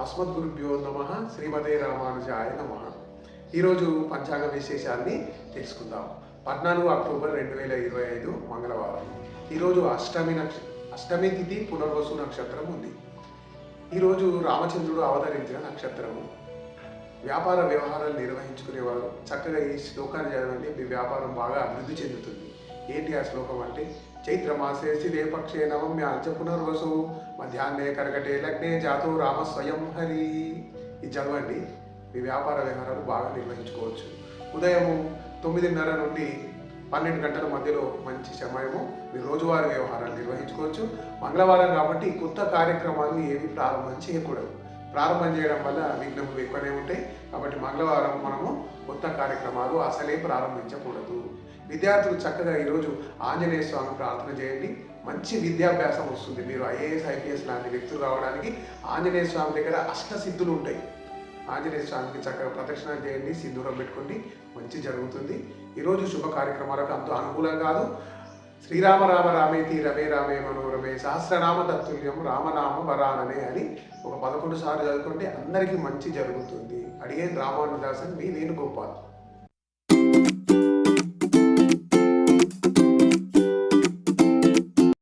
అస్మద్గురుభ్యో నమ. శ్రీమతే రామానుజాయ నమ. ఈరోజు పంచాంగ విశేషాన్ని తెలుసుకుందాం. 14 అక్టోబర్ 2025 మంగళవారం. ఈరోజు అష్టమి తిథి పునర్వసు నక్షత్రం ఉంది. ఈరోజు రామచంద్రుడు అవతరించిన నక్షత్రము. వ్యాపార వ్యవహారాలు నిర్వహించుకునేవారు చక్కగా ఈ శ్లోకాన్ని చదవండి. మీ వ్యాపారం బాగా అభివృద్ధి చెందుతుంది. ఏంటి ఆ శ్లోకం అంటే, చైత్రమాసే శిరే పక్షే నవమ్యాంచ పునర్వసు మధ్యాహ్నే కర్కటే లగ్నే జాతో రామ స్వయం హరి. ఇది చదవండి. మీ వ్యాపార వ్యవహారాలు బాగా నిర్వహించుకోవచ్చు. ఉదయం 9:30 నుండి 12 గంటల మధ్యలో మంచి సమయము. మీరు రోజువారీ వ్యవహారాలు నిర్వహించుకోవచ్చు. మంగళవారం కాబట్టి కొత్త కార్యక్రమాలు ఏవి ప్రారంభం చేయకూడదు. ప్రారంభం చేయడం వల్ల విఘ్నములు ఎక్కువనే ఉంటాయి. కాబట్టి మంగళవారం మనము కొత్త కార్యక్రమాలు అసలే ప్రారంభించకూడదు. విద్యార్థులు చక్కగా ఈరోజు ఆంజనేయ స్వామి ప్రార్థన చేయండి. మంచి విద్యాభ్యాసం వస్తుంది. మీరు ఐఏఎస్ ఐపీఎస్ లాంటి వ్యక్తులు రావడానికి ఆంజనేయ స్వామి దగ్గర అష్టసిద్ధులు ఉంటాయి. ఆంజనేయ స్వామికి చక్కగా ప్రదక్షిణ చేయండి, సింధూరం పెట్టుకోండి, మంచి జరుగుతుంది. ఈరోజు శుభ కార్యక్రమాలకు అంత అనుకూలం కాదు. శ్రీరామ రామ రామేతి రమే రామే మనోరమే సహస్రనామ తత్తుల్యం రామనామ వరాననే అని ఒక 11 సార్లు చదువుకుంటే అందరికీ మంచి జరుగుతుంది. అడిగేది రామానుదాసన్, మీ వేణుగోపాల్.